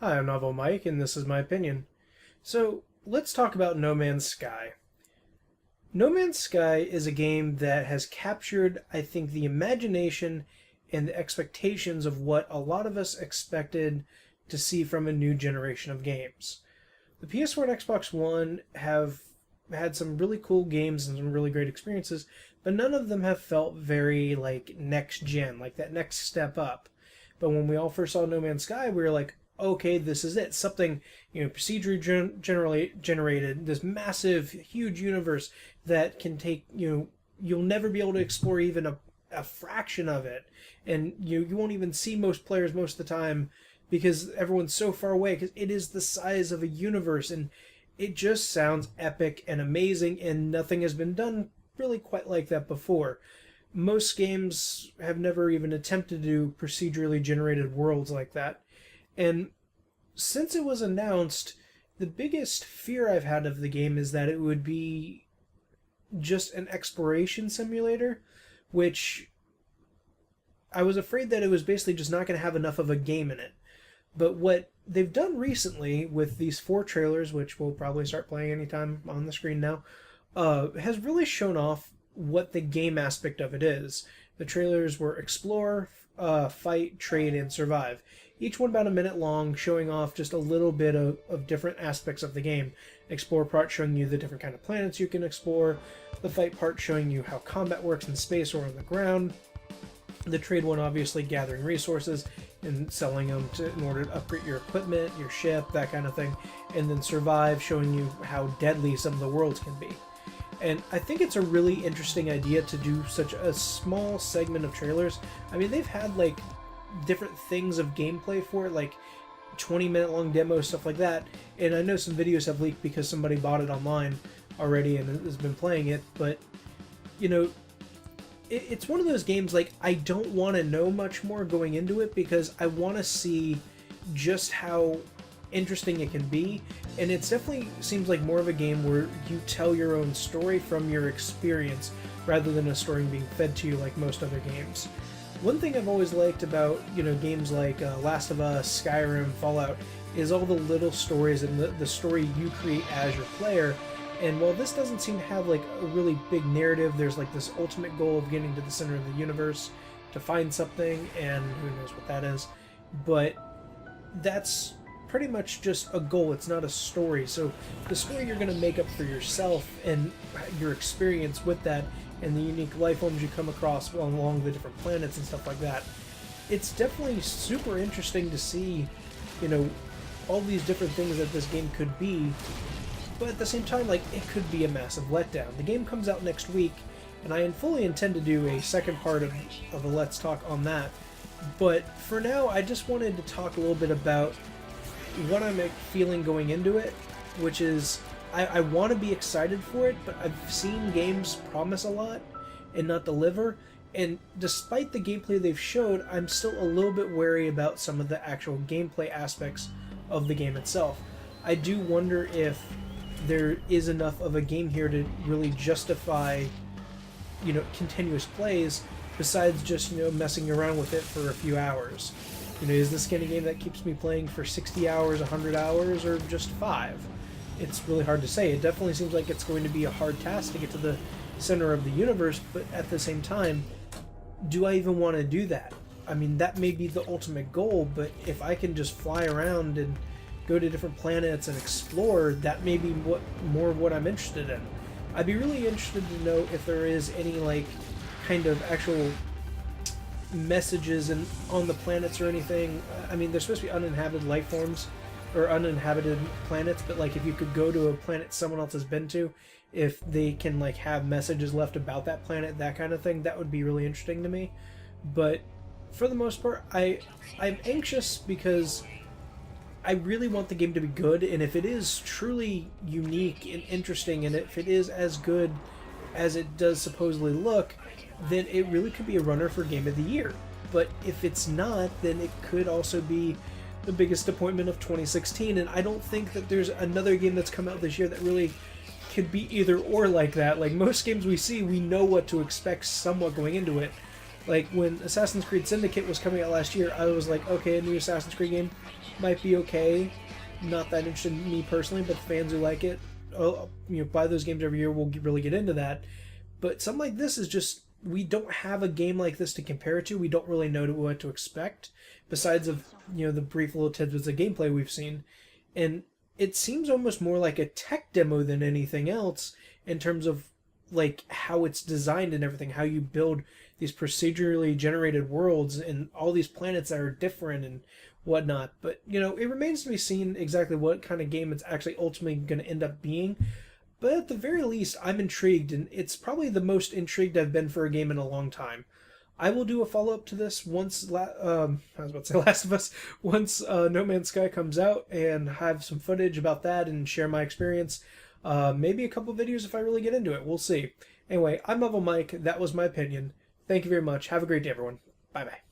Hi, I'm Novel Mike, and this is my opinion. So, let's talk about No Man's Sky. No Man's Sky is a game that has captured, I think, the imagination and the expectations of what a lot of us expected to see from a new generation of games. The PS4 and Xbox One have had some really cool games and some really great experiences, but none of them have felt very like next gen, like that next step up. But when we all first saw No Man's Sky, we were like, okay, this is it. Something, procedurally generally generated, this massive, huge universe that can take, you'll never be able to explore even a fraction of it. And you won't even see most players most of the time because everyone's so far away because it is the size of a universe, and it just sounds epic and amazing, and nothing has been done really quite like that before. Most games have never even attempted to do procedurally generated worlds like that. And since it was announced, the biggest fear I've had of the game is that it would be just an exploration simulator, which I was afraid that it was basically just not going to have enough of a game in it. But what they've done recently with these four trailers, which we'll probably start playing anytime on the screen now, has really shown off what the game aspect of it is. The trailers were explore, fight, trade, and survive. Each one about a minute long, showing off just a little bit of different aspects of the game. Explore part showing you the different kind of planets you can explore. The fight part showing you how combat works in space or on the ground. The trade one obviously gathering resources and selling them in order to upgrade your equipment, your ship, that kind of thing. And then survive, showing you how deadly some of the worlds can be. And I think it's a really interesting idea to do such a small segment of trailers. I mean, they've had like different things of gameplay for it, like 20-minute long demos, stuff like that. And I know some videos have leaked because somebody bought it online already and has been playing it. But, it's one of those games, like, I don't want to know much more going into it because I want to see just how interesting it can be. And it definitely seems like more of a game where you tell your own story from your experience rather than a story being fed to you like most other games. One thing I've always liked about, games like Last of Us, Skyrim, Fallout, is all the little stories and the story you create as your player. And while this doesn't seem to have like a really big narrative, there's like this ultimate goal of getting to the center of the universe to find something, and who knows what that is. But that's pretty much just a goal. It's not a story. So the story you're going to make up for yourself and your experience with that and the unique life forms you come across along the different planets and stuff like that. It's definitely super interesting to see, all these different things that this game could be. But at the same time, like, it could be a massive letdown. The game comes out next week, and I fully intend to do a second part of a Let's Talk on that. But for now, I just wanted to talk a little bit about what I'm feeling going into it, which is I want to be excited for it, but I've seen games promise a lot and not deliver. And despite the gameplay they've showed, I'm still a little bit wary about some of the actual gameplay aspects of the game itself. I do wonder if there is enough of a game here to really justify, continuous plays besides just, messing around with it for a few hours. Is this kind of game that keeps me playing for 60 hours, 100 hours, or just 5? It's really hard to say. It definitely seems like it's going to be a hard task to get to the center of the universe, but at the same time, do I even want to do that? I mean, that may be the ultimate goal, but if I can just fly around and go to different planets and explore, that may be more of what I'm interested in. I'd be really interested to know if there is any like kind of actual messages on the planets or anything. I mean, there's supposed to be uninhabited life forms or uninhabited planets, but like if you could go to a planet someone else has been to, if they can like have messages left about that planet, that kind of thing, that would be really interesting to me. But for the most part, I'm anxious because I really want the game to be good, and if it is truly unique and interesting, and if it is as good as it does supposedly look, then it really could be a runner for Game of the Year. But if it's not, then it could also be the biggest disappointment of 2016, and I don't think that there's another game that's come out this year that really could be either or like that. Like most games we see, we know what to expect somewhat going into it, Like, when Assassin's Creed Syndicate was coming out last year, I was like, okay, a new Assassin's Creed game might be okay. Not that interested in me personally, but fans who like it, buy those games every year, we'll really get into that. But something like this is just, we don't have a game like this to compare it to. We don't really know what to expect, besides of, the brief little tidbits of gameplay we've seen. And it seems almost more like a tech demo than anything else in terms of like how it's designed and everything, how you build these procedurally generated worlds and all these planets that are different and whatnot. But it remains to be seen exactly what kind of game it's actually ultimately going to end up being. But at the very least, I'm intrigued, and it's probably the most intrigued I've been for a game in a long time. I will do a follow up to this once. I was about to say Last of Us. Once No Man's Sky comes out, and have some footage about that and share my experience. Maybe a couple videos if I really get into it. We'll see. Anyway, I'm Level Mike. That was my opinion. Thank you very much. Have a great day, everyone. Bye bye.